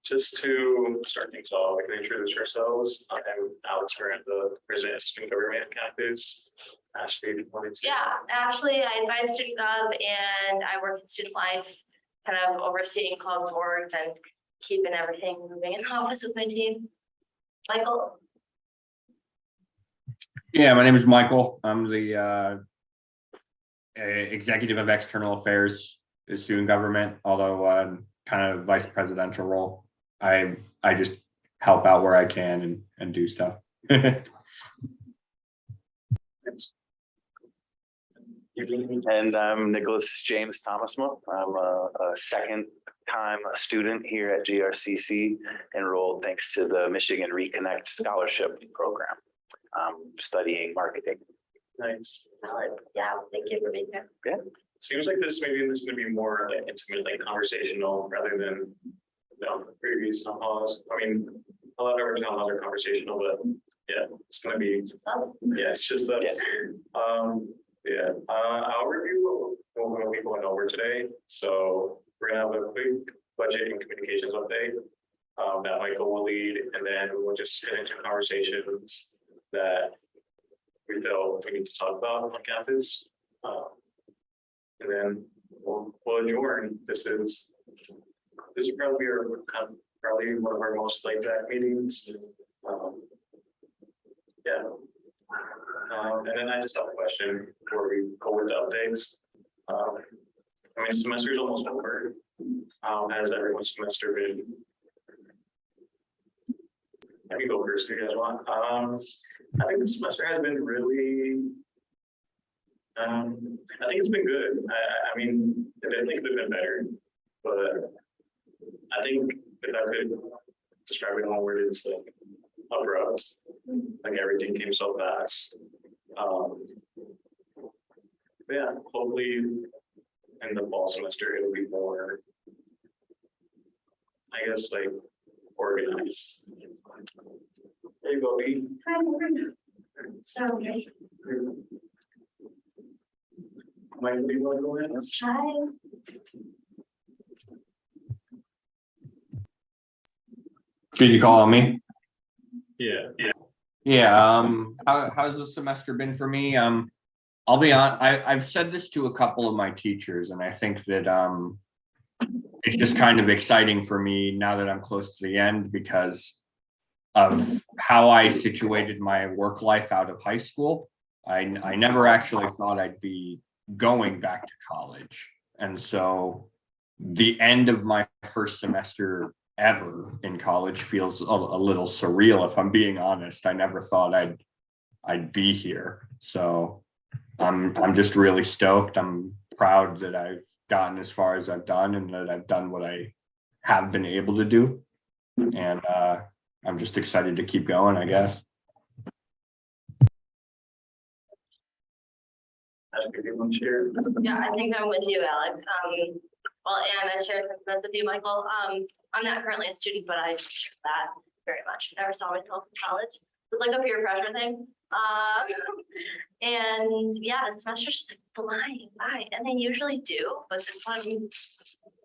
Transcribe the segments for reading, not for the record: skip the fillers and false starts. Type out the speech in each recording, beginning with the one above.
Just to start things off, we can introduce ourselves. I'm Alex Grant, the president of Student Government Campus. Ashley, wanted to. Yeah, Ashley, I advise Student Gov and I work in student life, kind of overseeing clubs, orgs, and keeping everything moving in the office with my team. Michael? Yeah, my name is Michael. I'm the executive of external affairs at student government, although kind of vice presidential role. I just help out where I can and do stuff. And I'm Nicholas James Thomasmo. I'm a second-time student here at GRCC, enrolled thanks to the Michigan Reconnect Scholarship Program. I'm studying marketing. Nice. Yeah, thank you for being here. Seems like this maybe is going to be more like intimate, like conversational, rather than previous town halls. I mean, a lot of our town halls are conversational, but yeah, it's going to be it's just that. Yes. I'll review what we'll be going over today. So we're gonna have a quick budget and communications update that Michael will lead, and then we'll just get into conversations that we feel we need to talk about on campus. And then we'll adjourn. This is probably probably one of our most laid back meetings. And then I just have a question before we go with the updates. I mean, semester's almost over. Has everyone's semester been? I can go first if you guys want. I think the semester has been really. I think it's been good. I mean, I definitely could have been better, but I think if I could describe it in one word, it's like abrupt. Like everything came so fast. Yeah, hopefully in the fall semester it'll be more, I guess, like organized. There you go, B. So, Mike, do you want to go in? hi. Did you call on me? Yeah. Yeah. How's the semester been for me? I'll be on. I've said this to a couple of my teachers, and I think that it's just kind of exciting for me now that I'm close to the end because of how I situated my work life out of high school. I never actually thought I'd be going back to college, and so the end of my first semester ever in college feels a little surreal, if I'm being honest. I never thought I'd be here, so I'm just really stoked. I'm proud that I've gotten as far as I've done and that I've done what I have been able to do, and I'm just excited to keep going, I guess. Yeah, I think I'm with you, Alex. Well, and I share sentiments with you, Michael. I'm not currently a student, but I share that very much. Never saw myself in college. It was like a peer pressure thing. And yeah, the semester's like flying by, and they usually do, but this one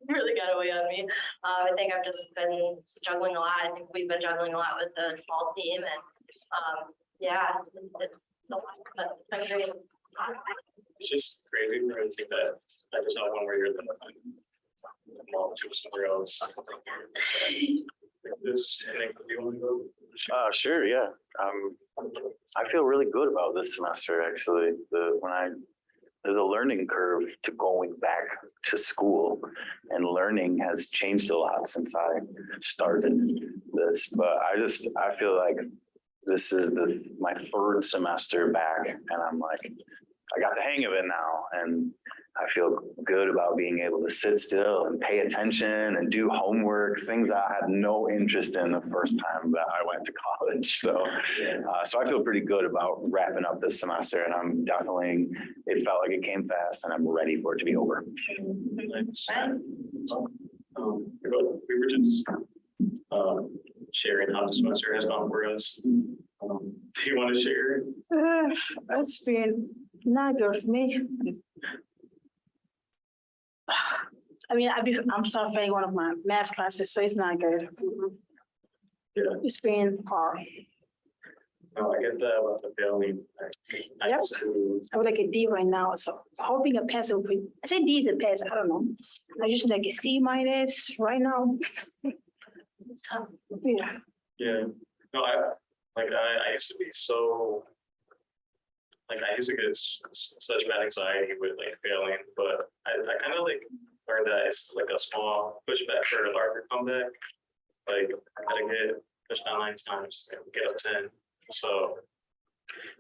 really got away on me. I think I've just been juggling a lot. I think we've been juggling a lot with the small team, and yeah, it's a lot, but it's been great. It's just crazy to think that I just have one where you're somewhere else. This, do you want to go? Sure, yeah. I feel really good about this semester, actually. There's a learning curve to going back to school, and learning has changed a lot since I started this. But I feel like this is my third semester back, and I'm like, I got the hang of it now, and I feel good about being able to sit still and pay attention and do homework, things that I had no interest in the first time that I went to college. So I feel pretty good about wrapping up this semester, and it felt like it came fast, and I'm ready for it to be over. We were just sharing how the semester has gone for us. Do you want to share? It's been not good for me. I mean, I'm suffering one of my math classes, so it's not good. Yeah. It's been hard. No, I get that about the failing. I Yep. used to, I would like a D right now, so hoping a pass would be, I say D is a pass, I don't know. I usually like a C minus right now. It's tough. Yeah, yeah, no, I used to be so. Like I used to get such bad anxiety with like failing, but I kind of like learned that it's like a small pushback for a larger comeback. Like I gotta get pushed down 9 times and get up 10. So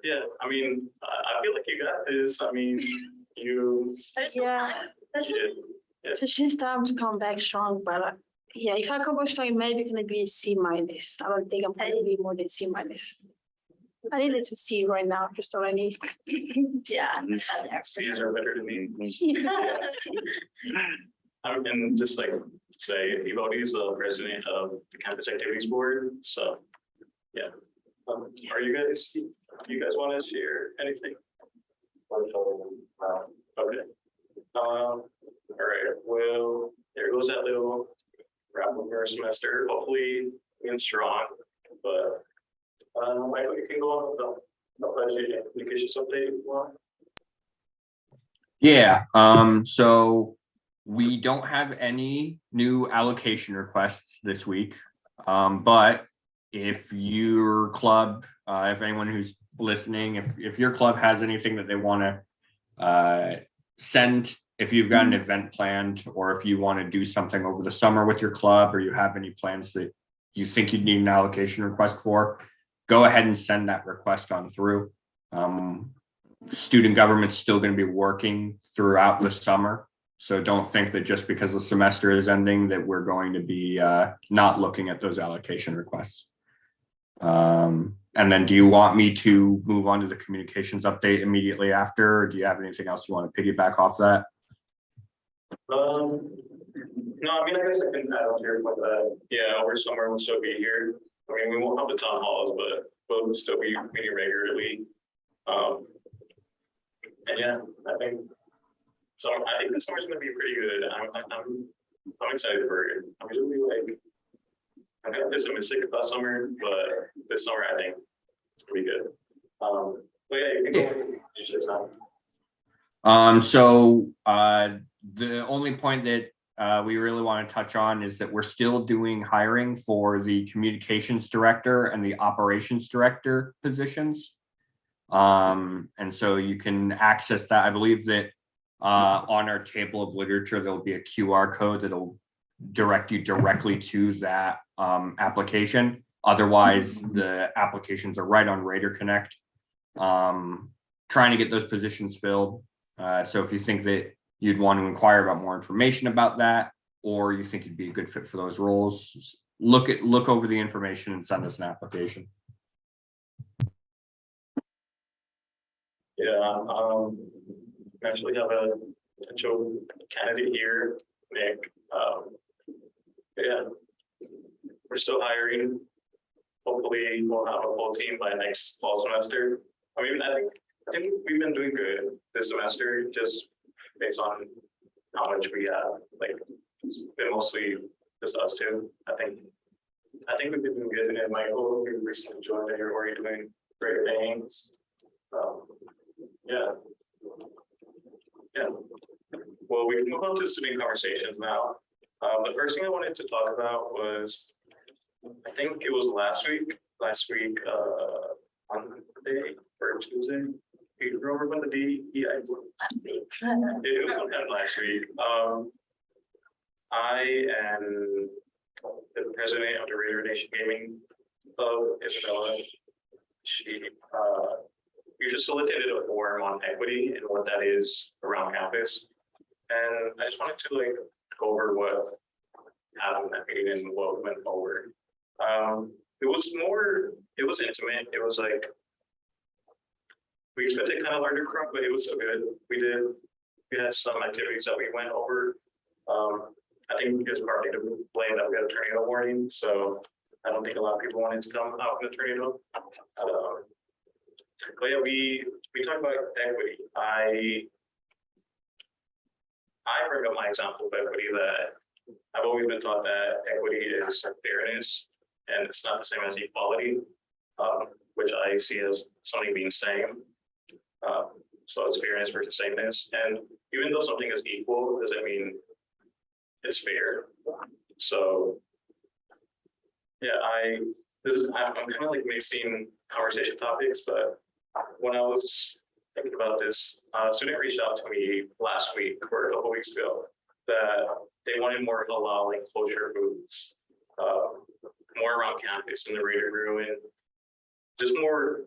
yeah, I mean, I feel like you got this. I mean, you There's Yeah. There's did. so she's time to come back strong, but yeah, if I come back strong, maybe gonna be a C minus. I don't think I'm gonna be more than C minus. I need it to C right now, just all I need. yeah. C's are better than me. Yeah. And just like say, Evody is the president of the campus activities board. So yeah. Are you guys? Do you guys want to share anything? Okay. All right. Well, there goes that little wrap up our semester. Hopefully, being strong. But Michael, you can go on with the budget and communications update if you want. Yeah, so we don't have any new allocation requests this week. But if your club, if anyone who's listening, if your club has anything that they want to send, if you've got an event planned, or if you want to do something over the summer with your club, or you have any plans that you think you'd need an allocation request for, go ahead and send that request on through. Student government's still going to be working throughout the summer. So don't think that just because the semester is ending that we're going to be not looking at those allocation requests. And then do you want me to move on to the communications update immediately after, or do you have anything else you want to piggyback off that? No, I mean, I guess I can add on here with that. Yeah, over summer we'll still be here. I mean, we won't have the town halls, but we'll still be meeting regularly. And yeah, I think so. I think this summer's gonna be pretty good. I'm excited for it. I'm really like, I'm kind of pessimistic about summer, but this summer I think it's pretty good. But yeah, you can go. So the only point that we really want to touch on is that we're still doing hiring for the communications director and the operations director positions. And so you can access that. I believe that on our table of literature, there'll be a QR code that'll direct you directly to that application. Otherwise, the applications are right on Raider Connect. Trying to get those positions filled. So if you think that you'd want to inquire about more information about that, or you think you'd be a good fit for those roles, look over the information and send us an application. Yeah, actually have a potential candidate here, Nick. Yeah, we're still hiring. Hopefully we'll have a full team by next fall semester. I mean, I think we've been doing good this semester, just based on how much we have. Like, it's been mostly just us two. I think we've been doing good. And Michael, we recently joined, and you're already doing great things. Yeah. Well, we can move on to student conversations now. The first thing I wanted to talk about was, I think it was last week, on Monday or Tuesday. Do you remember when the DEI was? It was sometime last week. I am the president of the Raider Nation Gaming Club, Isabella. We just facilitated a forum on equity and what that is around campus. And I just wanted to like go over what happened at that meeting and what went forward. It was intimate. It was like, we expected kind of larger crowd, but it was so good. We had some activities that we went over. I think it's partly to blame that we had a tornado warning. So I don't think a lot of people wanted to come out in the tornado. But yeah, we talked about equity. I bring up my example of equity that I've always been taught that equity is fairness and it's not the same as equality, which I see as something being same. So it's fairness versus sameness. And even though something is equal, doesn't mean it's fair. So yeah, I'm kind of like mixing conversation topics, but when I was thinking about this, a student reached out to me last week or a couple weeks ago that they wanted more halal and kosher foods, more around campus in the reader room and just more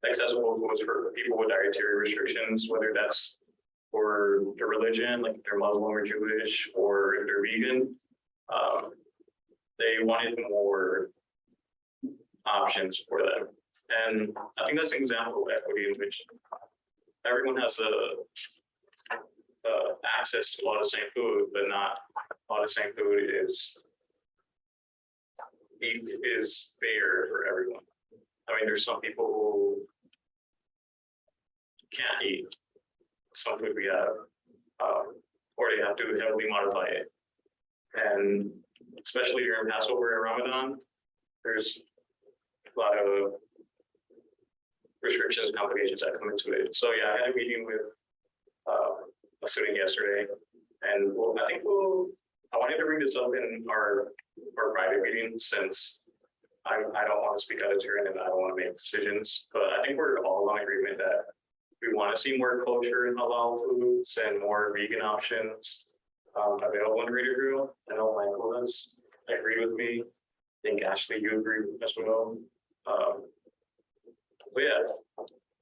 accessible foods for people with dietary restrictions, whether that's for their religion, like if they're Muslim or Jewish, or if they're vegan. They wanted more options for them. And I think that's an example of equity in which everyone has access to a lot of the same food, but not a lot of the same food is fair for everyone. I mean, there's some people who can't eat some food we have, or they have to heavily modify it. And especially during Passover and Ramadan, there's a lot of restrictions and complications that come into it. So yeah, I had a meeting with a student yesterday, and I wanted to bring this up in our private meeting since I don't want to speak out of turn and I don't want to make decisions, but I think we're all in agreement that we want to see more kosher and halal foods and more vegan options available in Reader Grill. I know Michael does agree with me. I think Ashley, you agree as well. But yeah,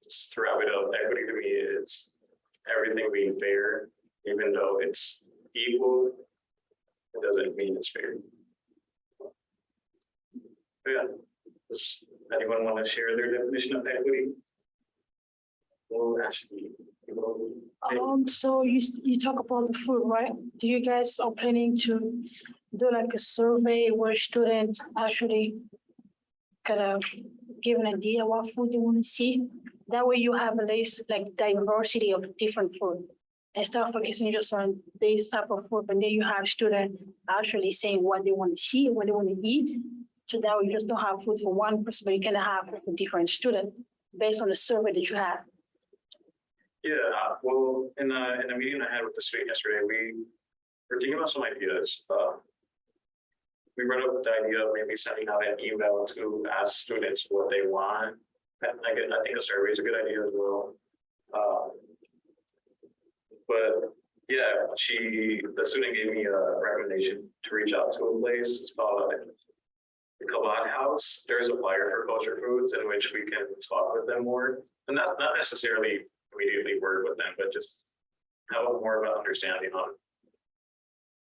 just to wrap it up, equity to me is everything being fair, even though it's equal, it doesn't mean it's fair. But yeah, does anyone want to share their definition of equity? Well, Ashley. So you talk about the food, right? Do you guys are planning to do like a survey where students actually kind of give an idea what food they want to see? That way you have a list like diversity of different food. Instead of focusing just on this type of food, but then you have students actually saying what they want to see, what they want to eat. So that way you just don't have food for one person, but you can have a different student based on the survey that you have. Yeah, well, in a meeting I had with the student yesterday, we were thinking about some ideas. We brought up the idea of maybe sending out an email to ask students what they want. I think a survey is a good idea as well. But yeah, the student gave me a recommendation to reach out to a place. It's called the Kabad House. There's a flyer for culture foods in which we can talk with them more, and not necessarily immediately work with them, but just have more of an understanding on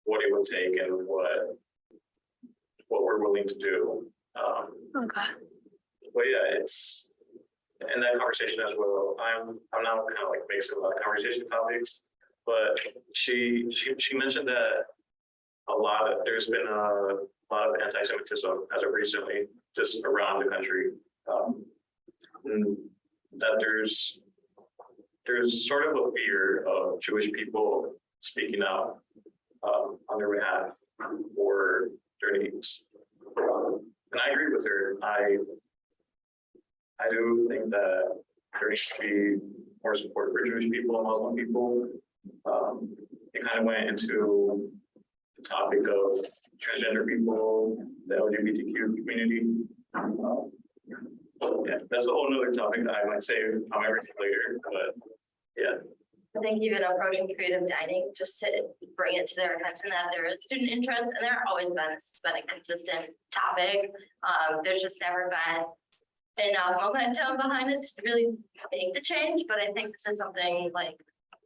what it would take and what we're willing to do. Okay. But yeah, it's in that conversation as well. I'm now kind of like mixing a lot of conversation topics, but she mentioned that there's been a lot of anti-Semitism as of recently, just around the country. And that there's sort of a fear of Jewish people speaking out on their behalf or their needs. And I agree with her. I do think that there should be more support for Jewish people and Muslim people. It kind of went into the topic of transgender people, the LGBTQ community. Yeah, that's a whole nother topic that I might say on everything later, but yeah. I think even approaching creative dining, just to bring it to their attention that there is student interest, and there always been a consistent topic. There's just never been enough momentum behind it to really make the change, but I think this is something like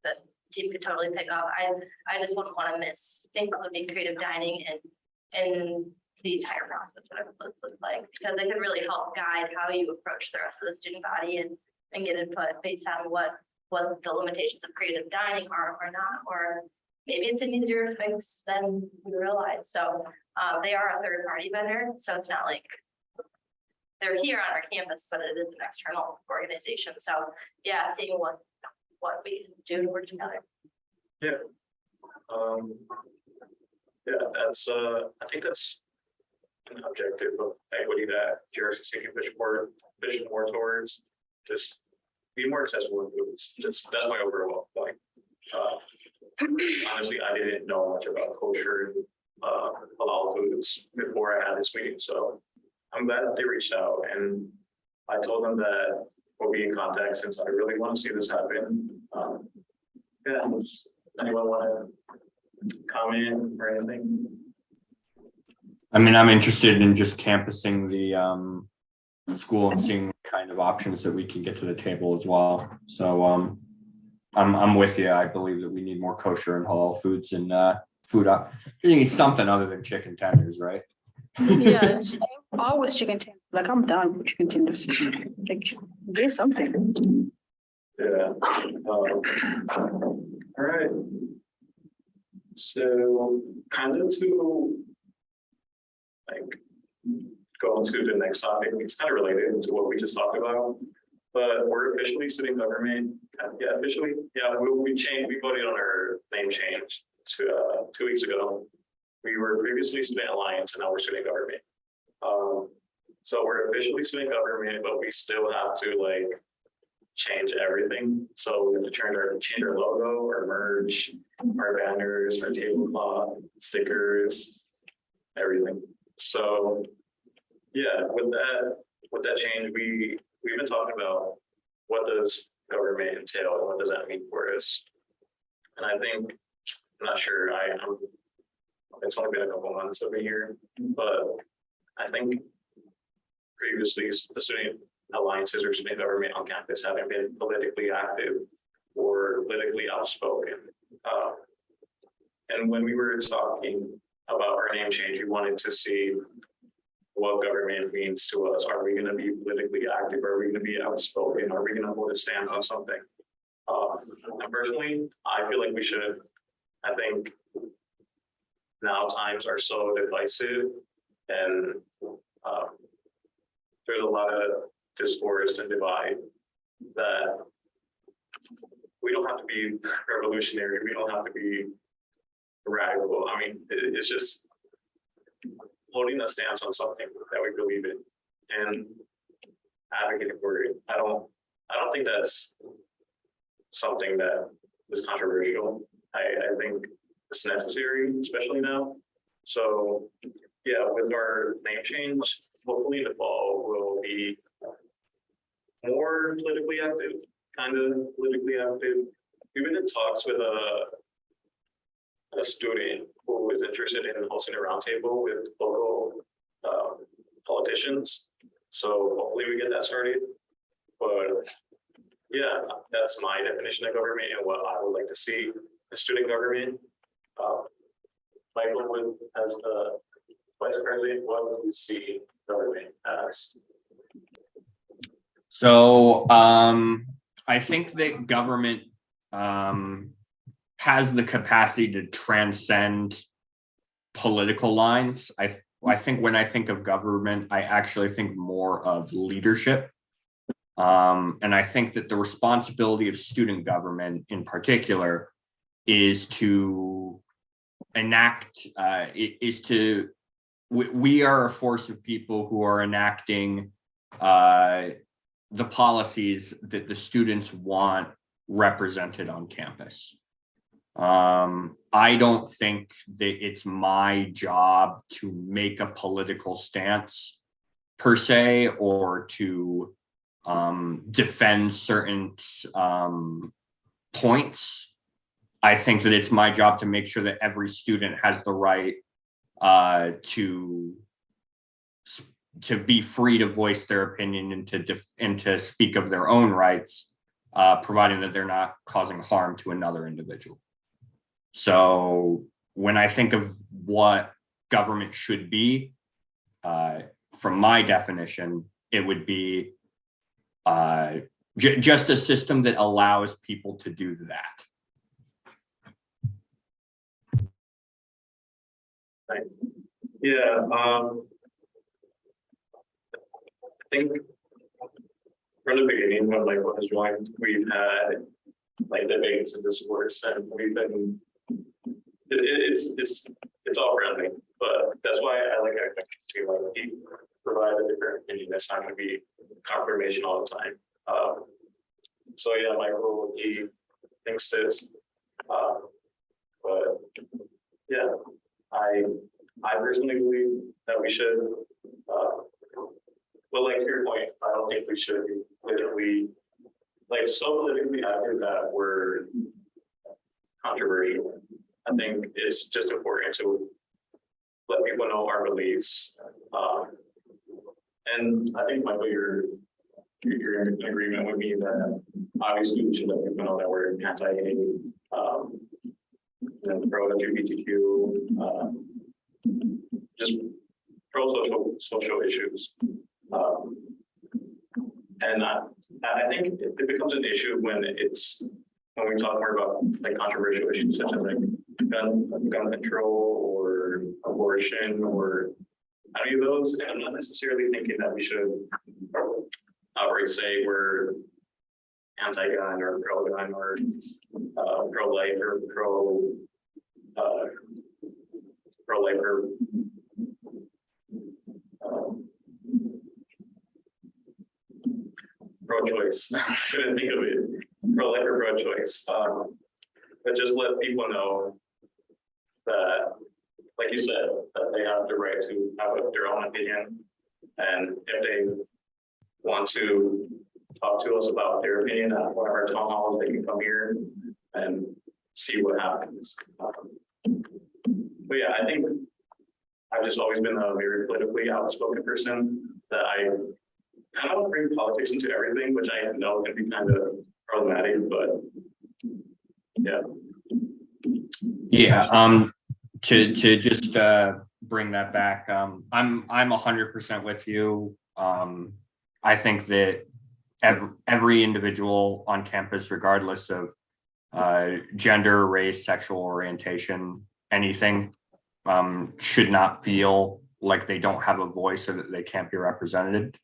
that team could totally pick up. I just wouldn't want to miss including creative dining in the entire process, whatever it looks like, because it could really help guide how you approach the rest of the student body and get input based on what the limitations of creative dining are or not, or maybe it's an easier fix than we realize. So they are a third party vendor, so it's not like they're here on our campus, but it is an external organization. So yeah, seeing what what we can do to work together. Yeah, that's, I think that's an objective of equity that Jerry's taking vision more towards, just be more accessible in foods, just, that's my overall point. Honestly, I didn't know much about kosher and, halal foods before I had this meeting, so I'm glad that they reached out, and I told them that we'll be in contact since I really want to see this happen. Yeah, does anyone want to comment or anything? I mean, I'm interested in just campusing the school and seeing kind of options that we can get to the table as well. So I'm with you. I believe that we need more kosher and halal foods and food up. You need something other than chicken tenders, right? Yeah, it's always chicken tenders. Like I'm down with chicken tenders. Like, get something. Yeah. All right. So kind of to like go to the next topic, it's kind of related to what we just talked about, but we're officially student government. Yeah, officially. Yeah, we changed, we voted on our name change to 2 weeks ago. We were previously Student Alliance and now we're student government. So we're officially student government, but we still have to like change everything. So we have to change our logo, our merch, our banners, our tablecloth, stickers, everything. So yeah, with that change, we've been talking about what does government entail and what does that mean for us. And I think, I'm not sure, it's only been a couple months over here, but I think previously the student alliances or student government on campus haven't been politically active or politically outspoken. And when we were talking about our name change, we wanted to see what government means to us. Are we going to be politically active? Are we going to be outspoken? Are we going to hold a stance on something? And personally, I feel like we should. I think now times are so divisive, and there's a lot of discourse and divide that we don't have to be revolutionary. We don't have to be radical. I mean, it's just holding a stance on something that we believe in and advocating for it. I don't think that's something that is controversial. I think it's necessary, especially now. So yeah, with our name change, hopefully in the fall we'll be more politically active, kind of politically active. We've been in talks with a student who is interested in hosting a roundtable with local politicians. So hopefully we get that started. But yeah, that's my definition of government and what I would like to see in student government. Michael, as the vice president, what would you see government as? So I think that government has the capacity to transcend political lines. I think when I think of government, I actually think more of leadership. And I think that the responsibility of student government in particular is to enact, we are a force of people who are enacting the policies that the students want represented on campus. I don't think that it's my job to make a political stance per se, or to defend certain points. I think that it's my job to make sure that every student has the right to be free to voice their opinion and to speak of their own rights, providing that they're not causing harm to another individual. So when I think of what government should be, from my definition, it would be just a system that allows people to do that. Yeah, I think from the beginning when Michael has joined, we've had like debates and discourse, and we've been, it's all friendly, but that's why I like our to like he provide a different opinion. That's not gonna be confirmation all the time. So yeah, Michael, he thinks this, but yeah, I personally believe that we should, but like to your point, I don't think we should be politically, like so politically active that we're controversial. I think it's just important to let people know our beliefs. And I think Michael, you're in agreement with me that obviously we should let people know that we're anti-gay, and pro LGBTQ, just pro social issues. And I think it becomes an issue when we talk more about like controversial issues such as like gun control or abortion or any of those. And I'm not necessarily thinking that we should outright say we're anti-gun or pro-gun or pro-life or pro-life or pro-choice. Couldn't think of it. Pro-life or pro-choice. But just let people know that, like you said, that they have the right to have their own opinion. And if they want to talk to us about their opinion at one of our town halls, they can come here and see what happens. But yeah, I think I've just always been a very politically outspoken person, that I kind of bring politics into everything, which I know can be kind of problematic, but yeah. Yeah, to just bring that back, I'm 100% with you. I think that every individual on campus, regardless of gender, race, sexual orientation, anything, should not feel like they don't have a voice or that they can't be represented.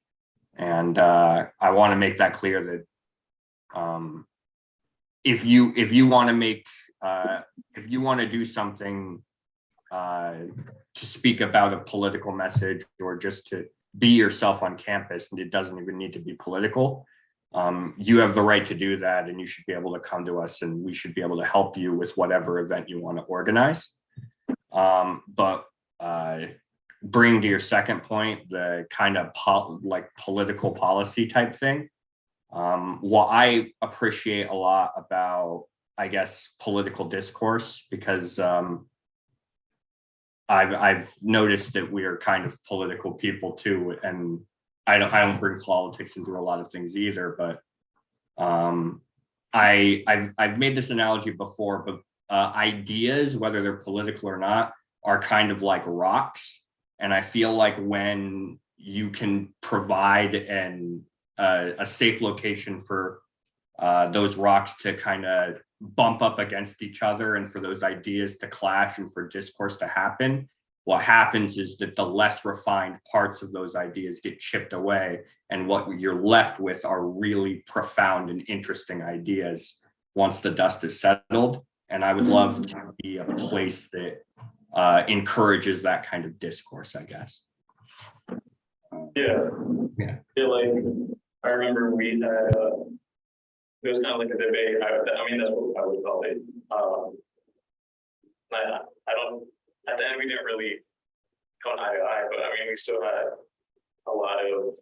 And I want to make that clear that if you want to make if you want to do something to speak about a political message or just to be yourself on campus, and it doesn't even need to be political, you have the right to do that, and you should be able to come to us and we should be able to help you with whatever event you want to organize. But bring to your second point, the kind of like political policy type thing. What I appreciate a lot about, I guess, political discourse, because I've noticed that we are kind of political people too, and I don't bring politics into a lot of things either. But I've made this analogy before, but ideas, whether they're political or not, are kind of like rocks. And I feel like when you can provide a safe location for those rocks to kind of bump up against each other and for those ideas to clash and for discourse to happen, what happens is that the less refined parts of those ideas get chipped away, and what you're left with are really profound and interesting ideas once the dust is settled. And I would love to be a place that encourages that kind of discourse, I guess. Yeah. Yeah. Yeah, like I remember we had it was kind of like a debate. I mean, that's what I would call it. I don't, at the end we didn't really go eye to eye, but I mean we still had a lot of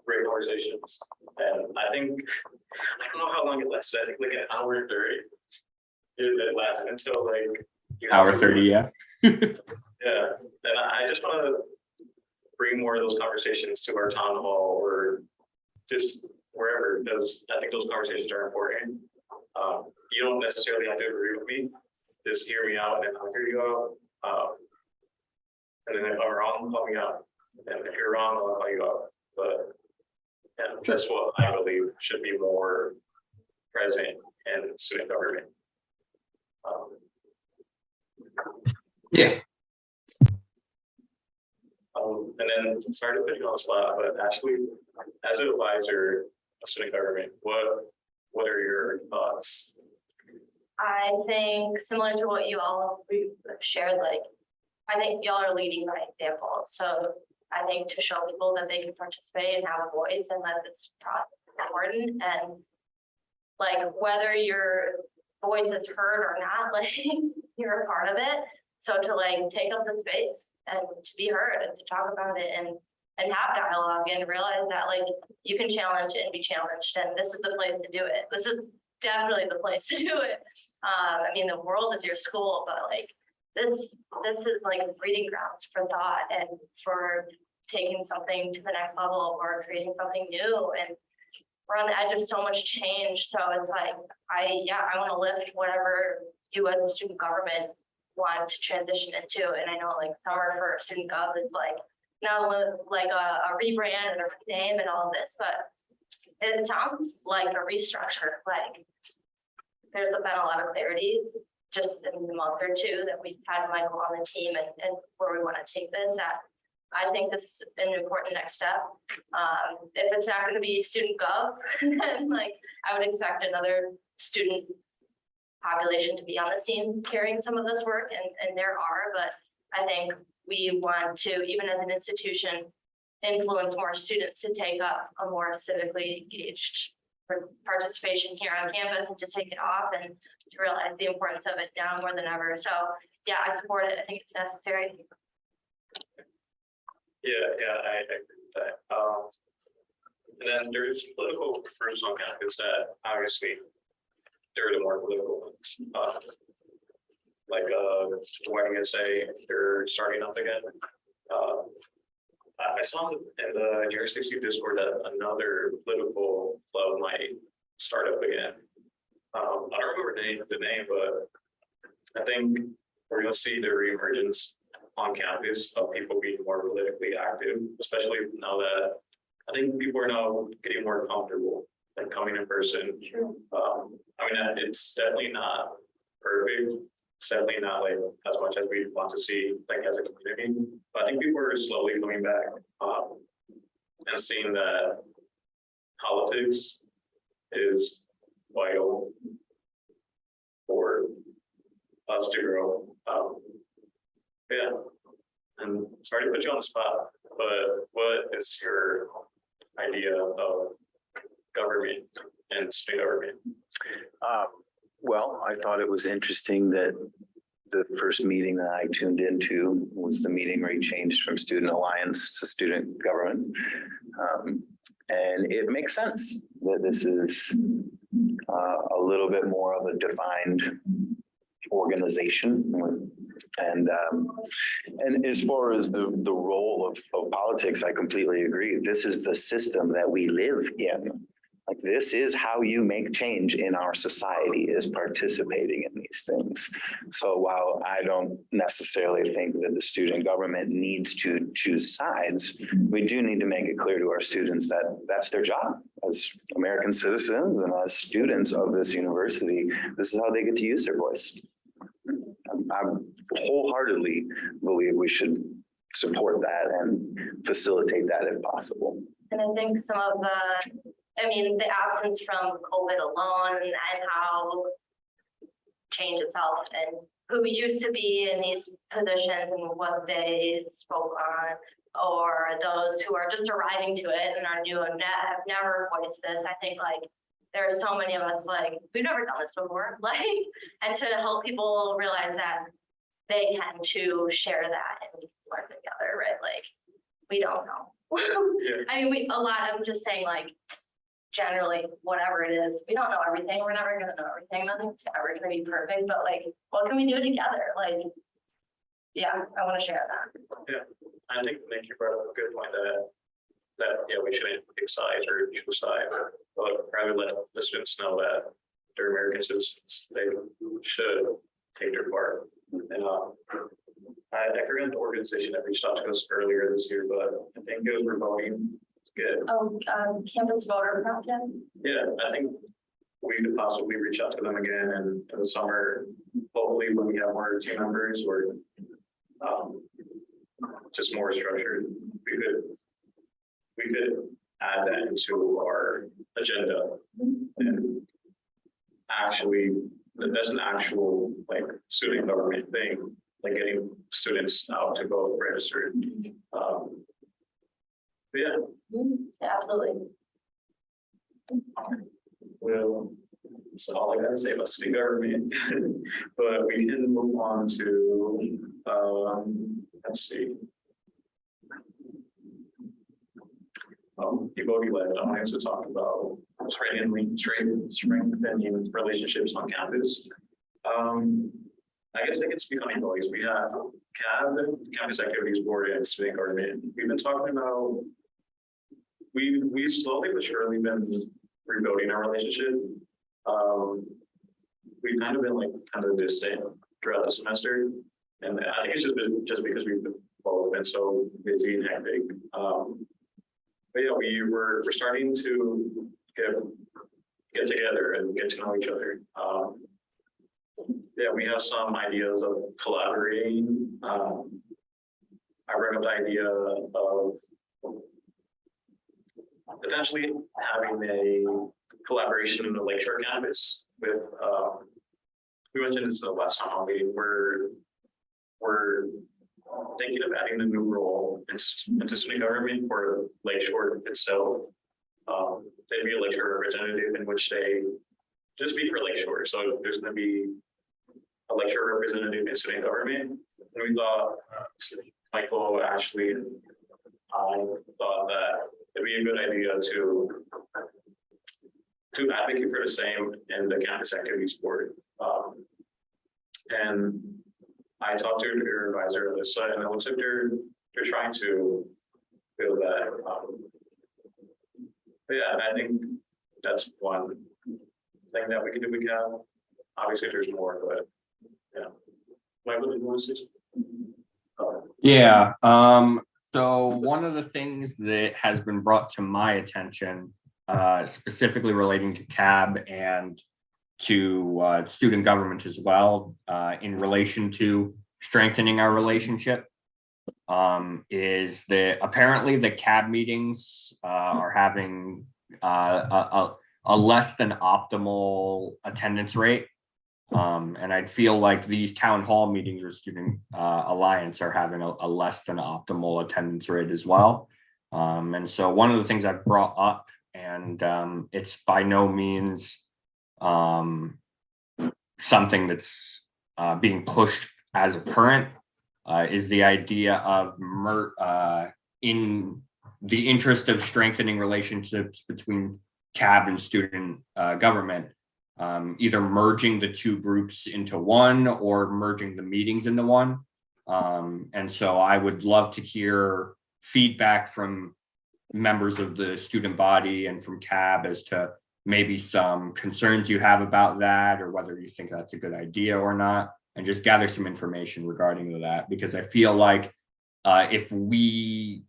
great conversations. And I think, I don't know how long it lasted. I think like an hour and 30. It lasted until like Hour 30, yeah. Yeah. And I just want to bring more of those conversations to our town hall or just wherever, because I think those conversations are important. You don't necessarily have to agree with me. Just hear me out and I'll hear you out. And then if I'm wrong, call me out. And if you're wrong, I'll call you out. But yeah, that's what I believe should be more present in student government. Yeah. And then sorry to put you on the spot, but actually, as an advisor of student government, what what are your thoughts? I think similar to what you all shared, like, I think y'all are leading by example. So I think to show people that they can participate and have a voice and that it's important, and like whether your voice is heard or not, like you're a part of it. So to like take up the space and to be heard and to talk about it and have dialogue and realize that like you can challenge and be challenged, and this is the place to do it. This is definitely the place to do it. I mean, the world is your school, but like this is like breeding grounds for thought and for taking something to the next level or creating something new. And we're on the edge of so much change. So it's like, I want to lift whatever you as a student government want to transition into. And I know like summer for student gov is like not like a rebrand and a rename and all of this, but it sounds like a restructure. Like there's been a lot of clarity just in the month or two that we've had Michael on the team and where we want to take this at. I think this is an important next step. If it's not going to be student gov, then like I would expect another student population to be on the scene carrying some of this work, and there are, but I think we want to, even as an institution, influence more students to take up a more civically engaged participation here on campus and to take it off and to realize the importance of it now more than ever. So yeah, I support it. I think it's necessary. Yeah, I agree with that. And then there's political groups on campus that obviously they're the more political ones. Like YMSA, they're starting up again. I saw in the New York 60 Discord that another political club might start up again. I don't remember the name, but I think we're going to see the reemergence on campus of people being more politically active, especially now that I think people are now getting more comfortable and coming in person. True. I mean, it's definitely not perfect. It's definitely not like as much as we want to see, like as a community. But I think people are slowly coming back and seeing that politics is vital for us to grow. Yeah, and sorry to put you on the spot, but what is your idea of government and state government? Well, I thought it was interesting that the first meeting that I tuned into was the meeting where he changed from student alliance to student government. And it makes sense that this is a little bit more of a defined organization. And as far as the role of politics, I completely agree. This is the system that we live in. Like this is how you make change in our society, is participating in these things. So while I don't necessarily think that the student government needs to choose sides, we do need to make it clear to our students that that's their job as American citizens and as students of this university. This is how they get to use their voice. I wholeheartedly believe we should support that and facilitate that if possible. And I think some of the absence from COVID alone and how change itself and who used to be in these positions and what they spoke on, or those who are just arriving to it and are new and have never voiced this. I think like there are so many of us like we've never done this before, like, and to help people realize that they can to share that and learn together, right? Like we don't know. Yeah. I mean, I'm just saying like generally whatever it is, we don't know everything. We're never gonna know everything. Nothing's ever gonna be perfect, but like what can we do together? Like, yeah, I want to share that. Yeah, I think Nick, you brought up a good point that yeah, we shouldn't pick sides or choose sides, but rather let the students know that they're American citizens. They should take their part. And I forget the organization that reached out to us earlier this year, but I think it was for voting. Good. Oh, campus voter project. Yeah, I think we could possibly reach out to them again and in the summer, hopefully when we have more team members or just more structured, we could add that into our agenda and actually, that's an actual like student government thing, like getting students out to go register. But yeah, Absolutely. well, that's all I gotta say about student government. But we can move on to, let's see. People we left, I wanted to talk about strengthening relationships on campus. I guess I can speak on employees. We have campus activities board and student government. We've been talking about, we slowly but surely been rebuilding our relationship. We've kind of been like kind of distant throughout the semester. And I think it's just because we've both been so busy and hectic. But yeah, we're starting to get together and get to know each other. Yeah, we have some ideas of collaborating. I brought up the idea of potentially having a collaboration in the Lakeshore campus with, we mentioned this in the last town meeting, we're thinking of adding a new role into student government for Lakeshore itself. They'd be a Lakeshore representative in which they just speak for Lakeshore. So there's going to be a Lakeshore representative in student government. And we thought, Michael, Ashley, and I thought that it'd be a good idea to advocate for the same in the campus activities board. And I talked to their advisor, Alyssa, and it looks like they're trying to build that. But yeah, I think that's one thing that we can do. We can, obviously there's more, but yeah. Michael, do you want to say? Yeah, so one of the things that has been brought to my attention, specifically relating to CAB and to student government as well, in relation to strengthening our relationship, is that apparently the CAB meetings are having a less than optimal attendance rate. And I feel like these town hall meetings or student alliance are having a less than optimal attendance rate as well. And so one of the things I've brought up, and it's by no means something that's being pushed as of current, is the idea of in the interest of strengthening relationships between CAB and student government, either merging the two groups into one or merging the meetings into one. And so I would love to hear feedback from members of the student body and from CAB as to maybe some concerns you have about that, or whether you think that's a good idea or not, and just gather some information regarding that, because I feel like if we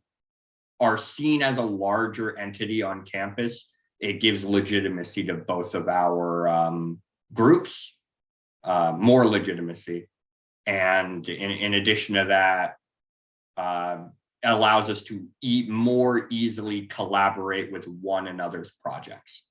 are seen as a larger entity on campus, it gives legitimacy to both of our groups, more legitimacy. And in addition to that, it allows us to more easily collaborate with one another's projects.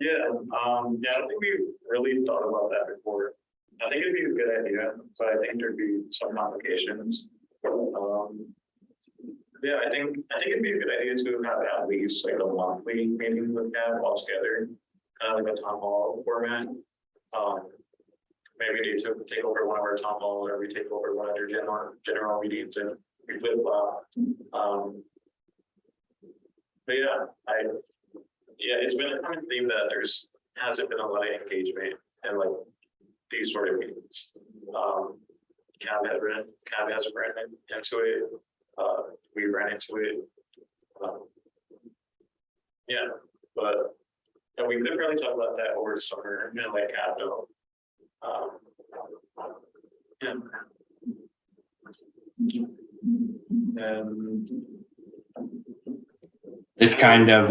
Yeah, I don't think we really thought about that before. I think it'd be a good idea, but I think there'd be some complications. Yeah, I think it'd be a good idea to have at least like a monthly meeting with them all together, kind of like a town hall format. Maybe need to take over one of our town halls, or we take over one of their general meetings, and we flip flop. But yeah, it's been a common theme that hasn't been a lot of engagement in like these sort of meetings. CAB has ran into it. We ran into it. Yeah, but and we could probably talk about that over the summer and like after. And This kind of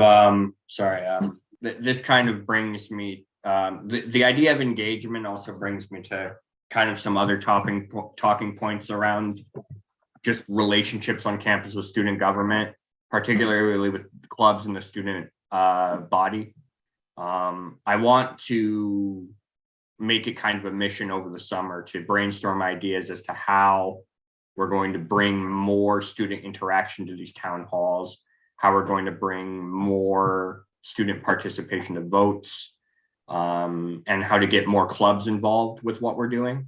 this kind of brings me, the idea of engagement also brings me to kind of some other talking points around just relationships on campus with student government. particularly with clubs and the student body. I want to make it kind of a mission over the summer to brainstorm ideas as to how we're going to bring more student interaction to these town halls, how we're going to bring more student participation to votes, and how to get more clubs involved with what we're doing.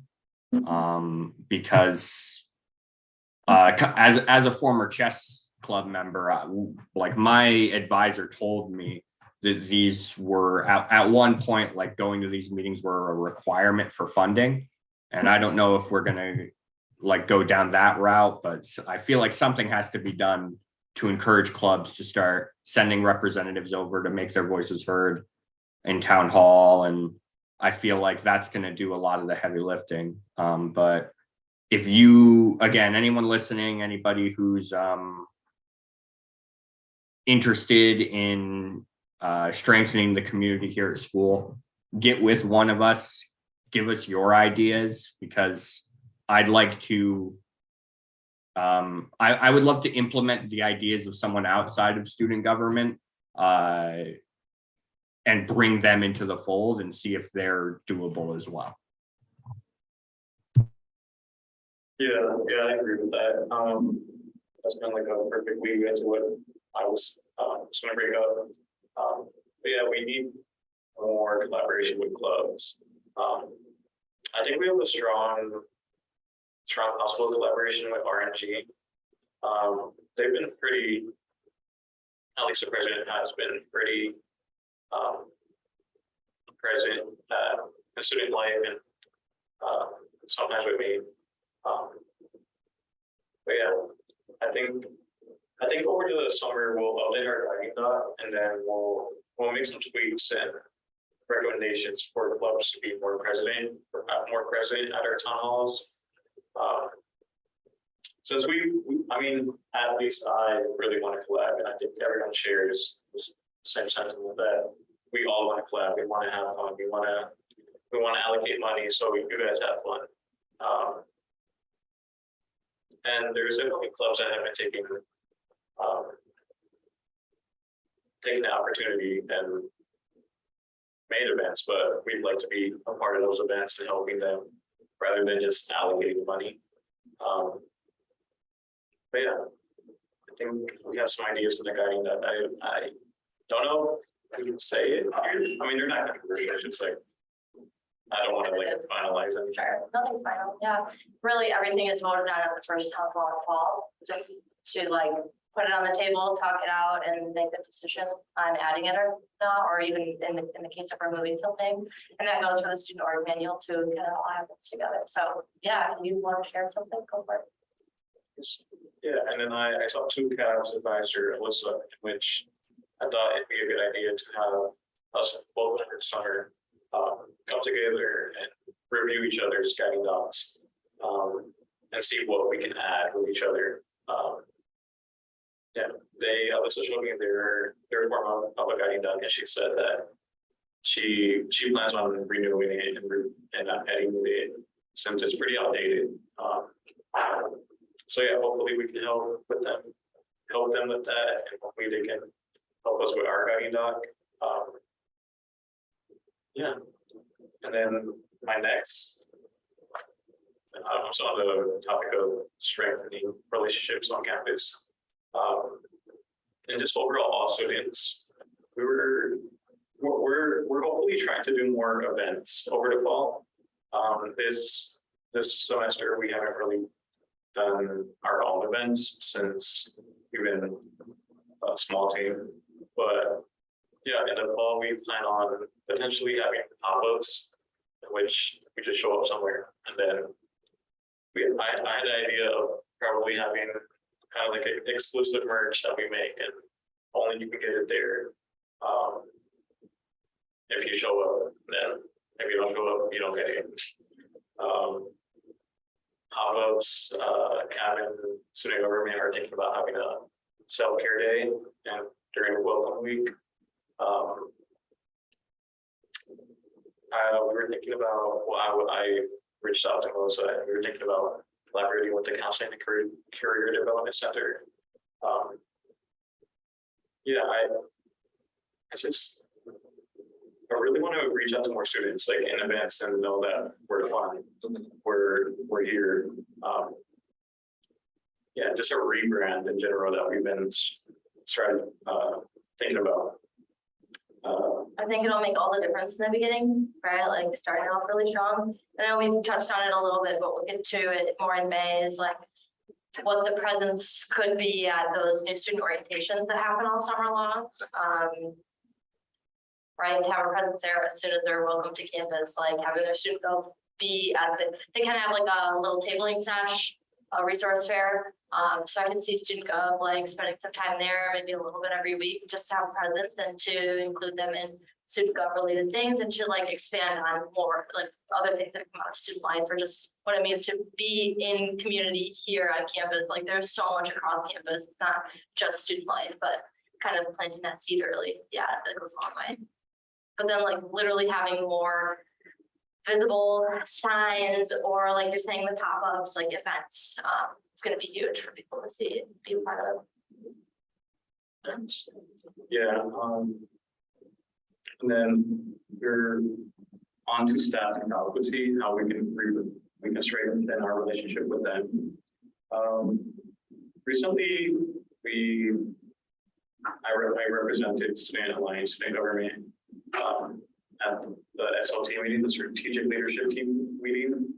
Because as a former chess club member, like my advisor told me that these were at one point, like going to these meetings were a requirement for funding. And I don't know if we're gonna like go down that route, but I feel like something has to be done to encourage clubs to start sending representatives over to make their voices heard in town hall. And I feel like that's going to do a lot of the heavy lifting. But if you, again, anyone listening, anybody who's interested in strengthening the community here at school, get with one of us, give us your ideas, because I'd like to, I would love to implement the ideas of someone outside of student government and bring them into the fold and see if they're doable as well. Yeah, I agree with that. That's kind of like a perfect lead into what I was just gonna bring up. But yeah, we need more collaboration with clubs. I think we have a strong possible collaboration with RNG. They've been pretty, at least the president has been pretty present in student life and sometimes with me. But yeah, I think over the summer we'll update our guiding dot, and then we'll make some tweaks and recommendations for the clubs to be more present at our town halls. Since I mean, at least I really want to collab, and I think everyone shares the same sentiment that we all want to collab. We want to have fun. We want to allocate money so you guys have fun. And there's definitely clubs that haven't taken the opportunity and made events, but we'd like to be a part of those events and helping them rather than just allocating money. But yeah, I think we have some ideas in the guiding that I don't know if I can say it. I mean, they're not controversial, I should say. I don't want to like finalize them. Sure, nothing's final, yeah. Really, everything is voted on at the first town hall in the fall, just to like put it on the table, talk it out, and make a decision on adding it or not, or even in the case of removing something. And that goes for the student org manual too, kind of all happens together. So yeah, if you want to share something, go for it. Yeah, and then I talked to CAB's advisor, Alyssa, in which I thought it'd be a good idea to have us both in the summer come together and review each other's guiding docs and see what we can add with each other. Yeah, Alyssa showed me their form of a guiding doc, and she said that she plans on renewing it and adding it since it's pretty outdated. So yeah, hopefully we can help them with that, and hopefully they can help us with our guiding doc. Yeah, and then my next, so on the topic of strengthening relationships on campus, and just overall all students, we're hopefully trying to do more events over the fall. This semester we haven't really done our own events since we've been a small team, but yeah, in the fall we plan on potentially having pop-ups in which we just show up somewhere, and then I had the idea of probably having kind of like an exclusive merch that we make, and only you can get it there. If you show up, then if you don't show up, you don't get it. Pop-ups, Kevin, student government are thinking about having a self-care day and during the welcome week. We were thinking about, I reached out to Melissa, and we were thinking about collaborating with the Counseling and Career Development Center. Yeah, I really want to reach out to more students like in advance and know that we're fine, we're here. Yeah, just a rebrand in general that we've been starting, thinking about. I think it'll make all the difference in the beginning, right? Like starting off really strong. I know we've touched on it a little bit, but we'll get to it more in May is like what the presence could be at those new student orientations that happen all summer long. Right, to have a presence there as soon as they're welcome to campus, like having their student go be at they kind of have like a little tabling sesh, a resource fair. So I can see student gov like spending some time there, maybe a little bit every week, just to have a presence and to include them in student gov related things and to like expand on more like other things that come out of student life or just what it means to be in community here on campus. Like there's so much across campus, it's not just student life, but kind of planting that seed early. Yeah, that goes a long way. But then like literally having more visible signs or like you're saying the pop-ups, like events, it's gonna be huge for people to see, be a part of. Yeah, and then we're on to staff and faculty, how we can strengthen our relationship with them. Recently, I represented Student Alliance, Student Government, at the SLT meeting, the Strategic Leadership Team meeting.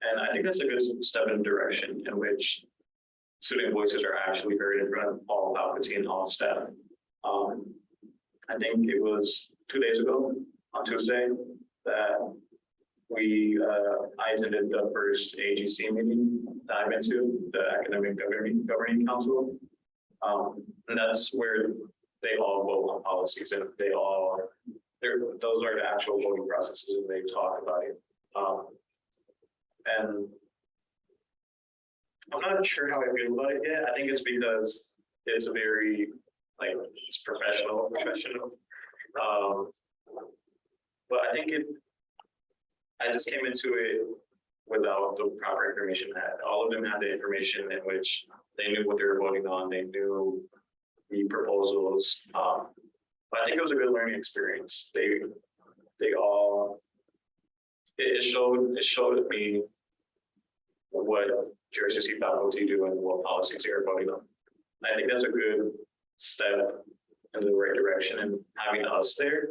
And I think that's a good step in direction in which student voices are actually heard in front of all faculty and all staff. I think it was 2 days ago on Tuesday that I attended the first AGC meeting that I've been to, the Academic Governing Council. And that's where they all vote on policies and those are the actual voting processes and they talk about it. And I'm not sure how I feel about it yet. I think it's because it's a very, like, it's professional. But I think I just came into it without the proper information. All of them had the information in which they knew what they were voting on. They knew the proposals. But I think it was a good learning experience. It showed me what JRCC faculty do and what policies they are voting on. I think that's a good step in the right direction and having us there.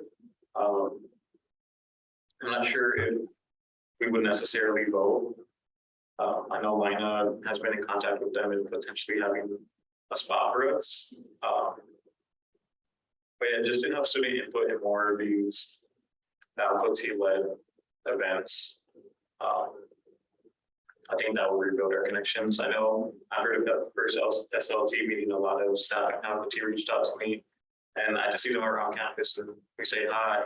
I'm not sure if we would necessarily vote. I know Lina has been in contact with them and potentially having a spot for us. But yeah, just to have student input in more of these faculty-led events. I think that will rebuild our connections. I know I heard of that first SLT meeting, a lot of staff and faculty reached out to me and I just see them around campus and we say hi.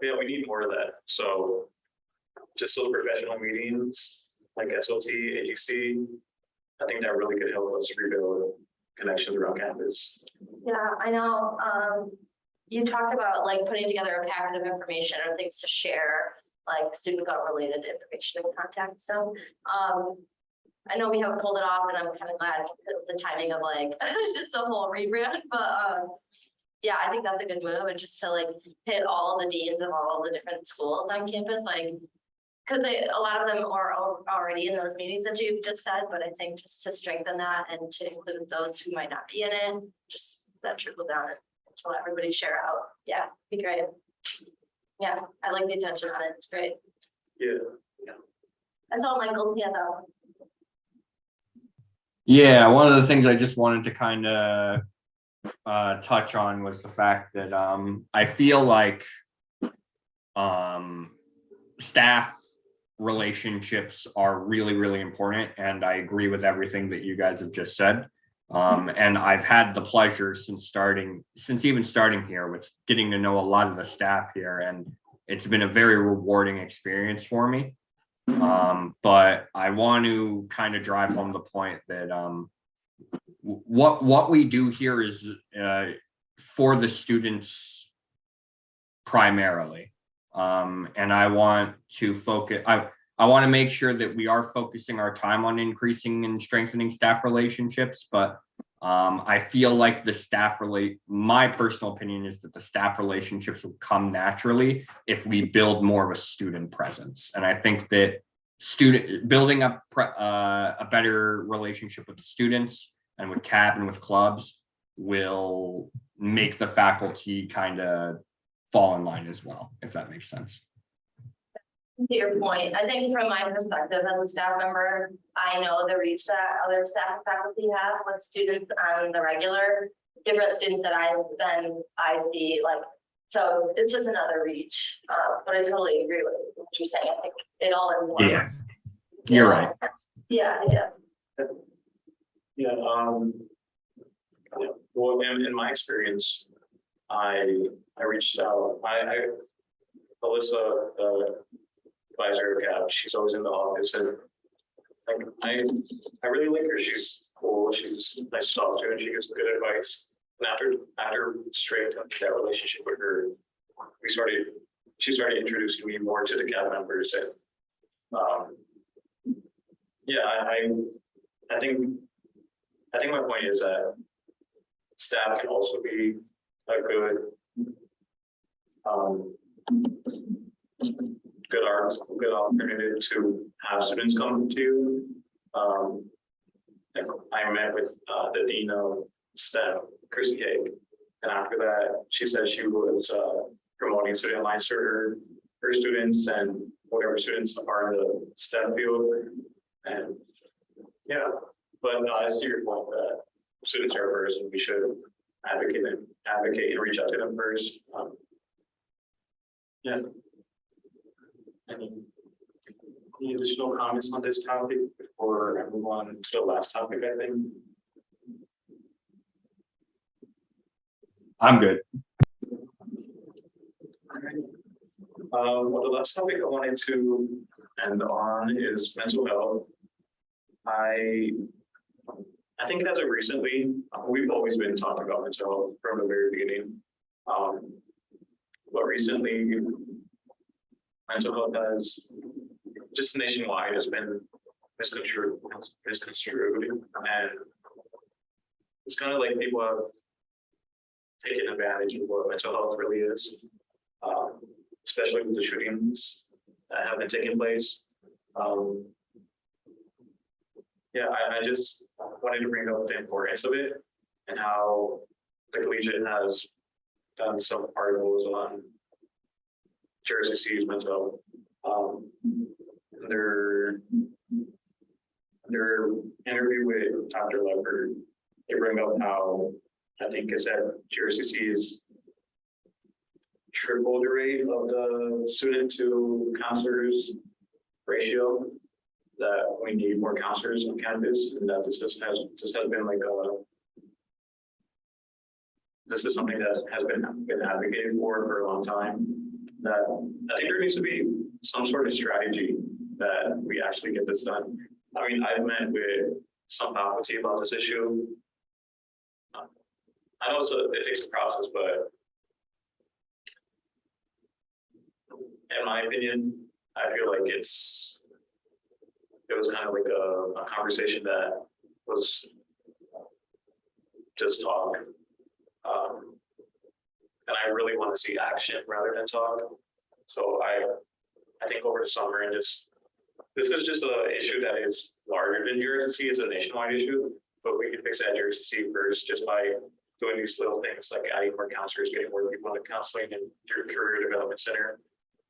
Yeah, we need more of that. So just those professional meetings like SLT, AGC, I think that really could help us rebuild connections around campus. Yeah, I know, you talked about like putting together a packet of information or things to share, like student gov related information and contact. So, I know we haven't pulled it off and I'm kind of glad the timing of like, it's a whole rebrand, but, yeah, I think that's a good move and just to like hit all the deans of all the different schools on campus, like, because a lot of them are already in those meetings that you've just said, but I think just to strengthen that and to include those who might not be in it, just that trickle down and to let everybody share out. Yeah, be great. Yeah, I like the attention on it. It's great. Yeah. That's all Michael's hand out. Yeah, one of the things I just wanted to kind of touch on was the fact that I feel like staff relationships are really, really important, and I agree with everything that you guys have just said. And I've had the pleasure since even starting here with getting to know a lot of the staff here, and it's been a very rewarding experience for me. But I want to kind of drive home the point that what we do here is for the students primarily. And I want to focus, I want to make sure that we are focusing our time on increasing and strengthening staff relationships, but I feel like my personal opinion is that the staff relationships will come naturally if we build more of a student presence. And I think that building up a better relationship with the students and with CAB and with clubs will make the faculty kind of fall in line as well, if that makes sense. To your point, I think from my perspective as a staff member, I know the reach that other staff and faculty have with students on the regular, different students that I see, like, so it's just another reach. But I totally agree with what you're saying. I think it all involves. Yes, you're right. Yeah. Yeah, well, in my experience, I reached out, Alyssa, the advisor of CAB, she's always in the office, and like, I really like her. She's cool, she's nice to talk to, and she gives good advice. And after straight up that relationship with her, she started introducing me more to the CAB members, and I think my point is that staff can also be a good good alternative to have students come to. I met with the dean of STEM, Chris Cake, and after that, she said she was promoting student alliance to her students and whatever students are in the STEM field. And yeah, but I see your point that students are first, and we should advocate and reach out to them first. Yeah. Any additional comments on this topic before I move on to the last topic, I think? I'm good. Well, the last topic I wanted to end on is mental health. I think as of recently, we've always been talking about mental health from the very beginning. But recently, mental health has just nationwide has been misconstrued, and it's kind of like people have taken advantage of what mental health really is, especially with the shootings that have been taking place. I just wanted to bring up the importance of it and how the collegiate has done some articles on JRCC's mental health. Their interview with Dr. Leopard, they bring up how I think it's at JRCC's triple the rate of the student to counselors ratio, that we need more counselors on campus, and that this has been like this is something that has been advocated for a long time. That I think there needs to be some sort of strategy that we actually get this done. I mean, I've met with some faculty about this issue. I know it takes a process, but in my opinion, I feel like it was kind of like a conversation that was just talk. And I really want to see action rather than talk. So I think over the summer, and this is just an issue that is larger than JRCC. It's a nationwide issue, but we can fix that JRCC first just by doing these little things like adding more counselors, getting more people in the counseling and career development center.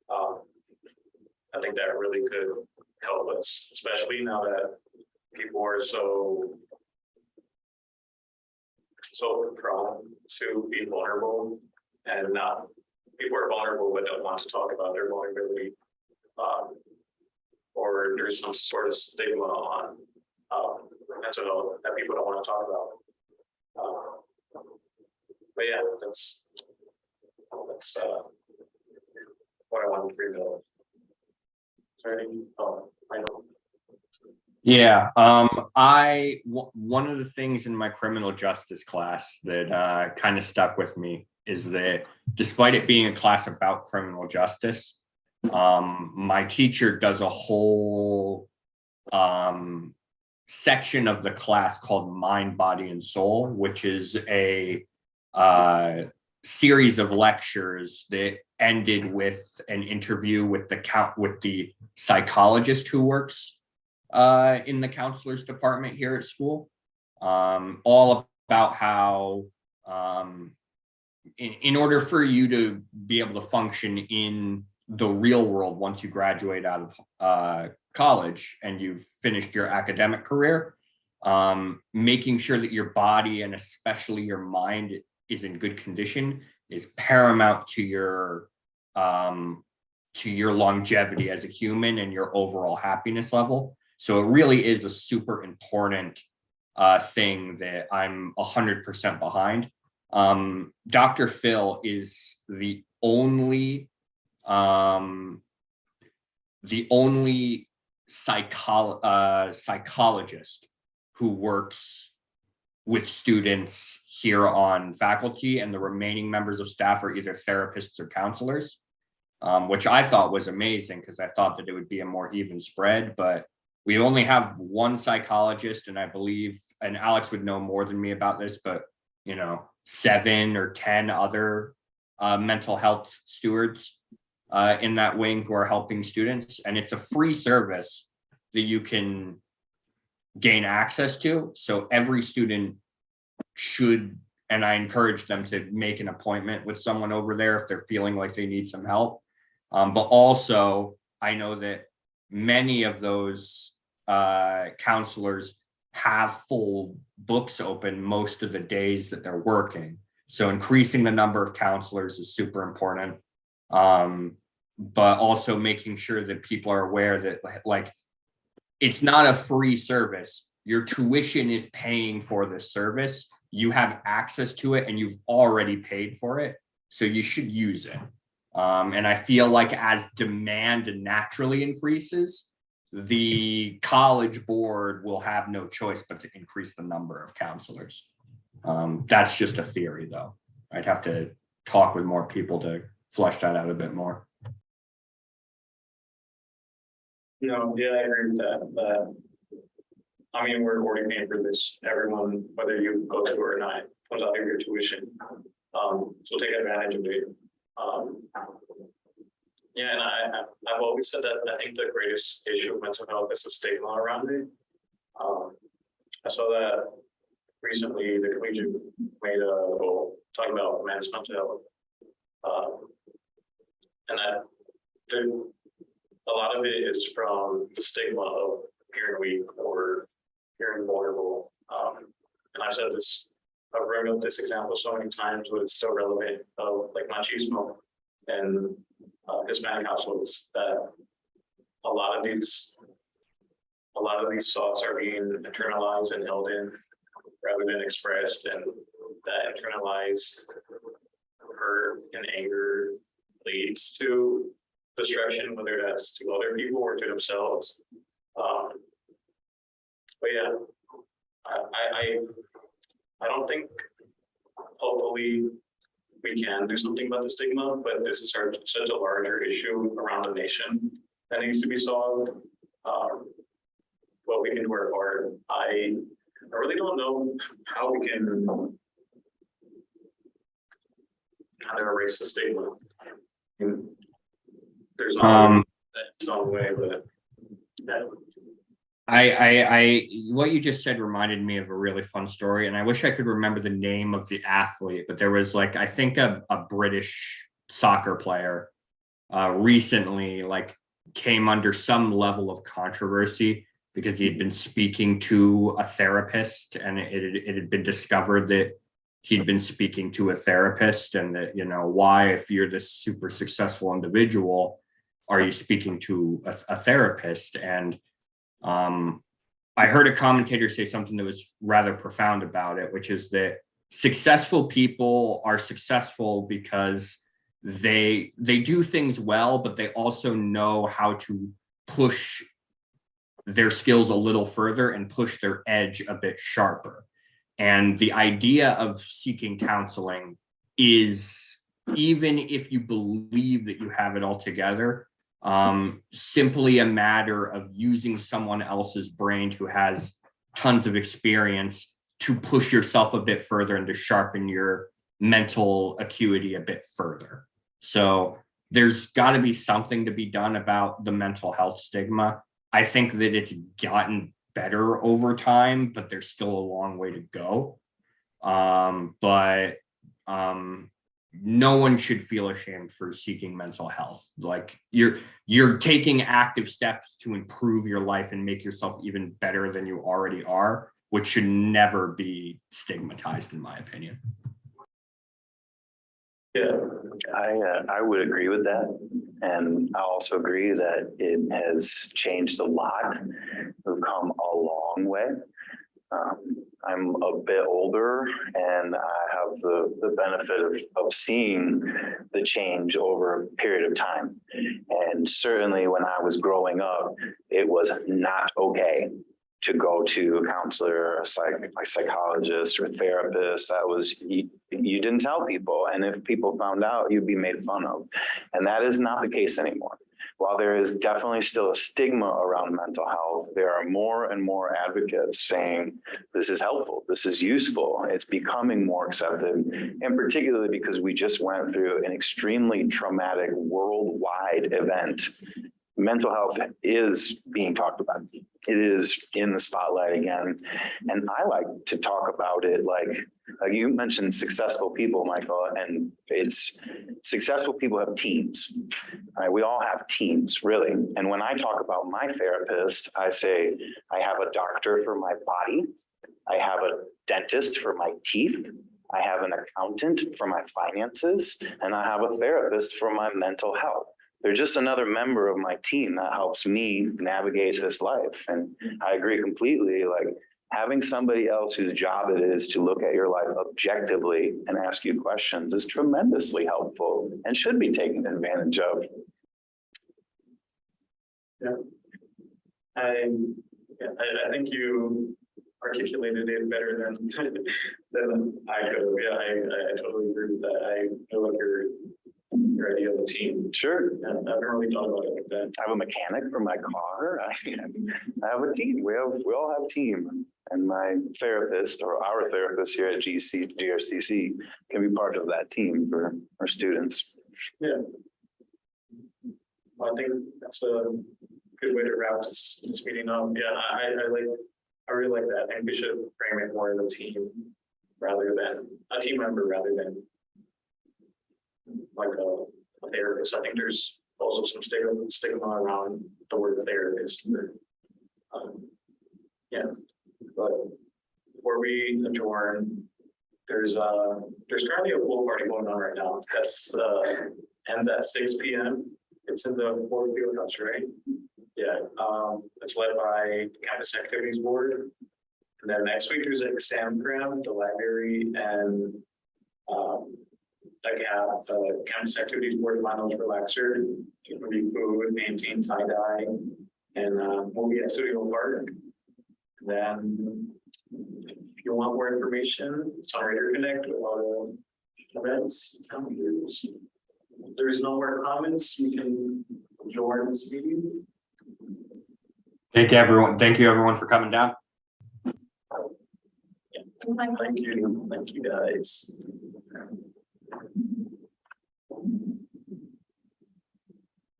I think that really could help us, especially now that people are so prone to be vulnerable, and not people are vulnerable but don't want to talk about their vulnerability, or there's some sort of stigma on mental health that people don't want to talk about. But yeah, that's what I wanted to bring up. Sorry. I know. Yeah, one of the things in my criminal justice class that kind of stuck with me is that despite it being a class about criminal justice, my teacher does a whole section of the class called Mind, Body, and Soul, which is a series of lectures that ended with an interview with the psychologist who works in the counselor's department here at school, all about how in order for you to be able to function in the real world once you graduate out of college and you've finished your academic career, making sure that your body and especially your mind is in good condition is paramount to your longevity as a human and your overall happiness level. So it really is a super important thing that I'm 100% behind. Dr. Phil is the only psychologist who works with students here on faculty, and the remaining members of staff are either therapists or counselors, which I thought was amazing because I thought that it would be a more even spread, but we only have one psychologist, and I believe, and Alex would know more than me about this, but 7 or 10 other mental health stewards in that wing who are helping students. And it's a free service that you can gain access to. So every student should, and I encourage them to make an appointment with someone over there if they're feeling like they need some help. But also, I know that many of those counselors have full books open most of the days that they're working. So increasing the number of counselors is super important. But also making sure that people are aware that like it's not a free service. Your tuition is paying for the service. You have access to it and you've already paid for it. So you should use it. And I feel like as demand naturally increases, the college board will have no choice but to increase the number of counselors. That's just a theory though. I'd have to talk with more people to flesh that out a bit more. No, yeah, I agree with that, but I mean, we're already paying for this. Everyone, whether you go to it or not, comes out of your tuition. So take advantage of it. Yeah, and I've always said that I think the greatest issue of mental health is the stigma around it. I saw that recently the collegiate made a goal talking about men's mental health. And that a lot of it is from the stigma of appearing weak or appearing vulnerable. And I've said this, I've wrote up this example so many times, but it's still relevant of like machismo and Hispanic households, that a lot of these thoughts are being internalized and held in rather than expressed, and that internalized hurt and anger leads to destruction, whether that's to other people or to themselves. But yeah, I don't think, hopefully we can do something about the stigma, but this is such a larger issue around the nation that needs to be solved. But we can do our part. I really don't know how we can kind of erase the stigma. There's no way, but that. I what you just said reminded me of a really fun story, and I wish I could remember the name of the athlete, but there was like, I think a British soccer player recently like came under some level of controversy because he had been speaking to a therapist, and it had been discovered that he'd been speaking to a therapist, and that, why, if you're this super successful individual, are you speaking to a therapist? And I heard a commentator say something that was rather profound about it, which is that successful people are successful because they do things well, but they also know how to push their skills a little further and push their edge a bit sharper. And the idea of seeking counseling is, even if you believe that you have it all together, simply a matter of using someone else's brain who has tons of experience to push yourself a bit further and to sharpen your mental acuity a bit further. So there's got to be something to be done about the mental health stigma. I think that it's gotten better over time, but there's still a long way to go. But no one should feel ashamed for seeking mental health. Like you're taking active steps to improve your life and make yourself even better than you already are, which should never be stigmatized, in my opinion. Yeah, I would agree with that. And I also agree that it has changed a lot. We've come a long way. I'm a bit older and I have the benefit of seeing the change over a period of time. And certainly when I was growing up, it was not okay to go to a counselor, a psychologist or therapist. That was, you didn't tell people. And if people found out, you'd be made fun of. And that is not the case anymore. While there is definitely still a stigma around mental health, there are more and more advocates saying this is helpful, this is useful, it's becoming more accepted, and particularly because we just went through an extremely traumatic worldwide event. Mental health is being talked about. It is in the spotlight again. And I like to talk about it like you mentioned successful people, Michael, and it's successful people have teams. Right? We all have teams, really. And when I talk about my therapist, I say I have a doctor for my body. I have a dentist for my teeth. I have an accountant for my finances, and I have a therapist for my mental health. They're just another member of my team that helps me navigate this life. And I agree completely, like having somebody else whose job it is to look at your life objectively and ask you questions is tremendously helpful and should be taken advantage of. yeah. I think you articulated it better than I could. Yeah, I totally agree with that. I feel like your idea of a team. Sure. I haven't really thought about it like that. I have a mechanic for my car. I have a team. We all have a team. And my therapist or our therapist here at GRCC can be part of that team for our students. Yeah. Well, I think that's a good way to wrap this meeting up. Yeah, I really like that. And we should frame it more as a team rather than a team member rather than like a therapist. I think there's also some stigma around the word therapist. Yeah, but before we adjourn, there's currently a pool party going on right now. That's ends at 6 p.m. It's in the Ford Field House, right? Yeah, it's led by the Campus Activities Board. And then next week there's an exam program, the library, and like have the Campus Activities Board finals relaxer, it would be food, painting, tie-dye, and we'll be at Studio Park. And then if you want more information, Songwriter Connect, a lot of events. There's no more comments, you can join this meeting. Thank you, everyone for coming down. Thank you guys.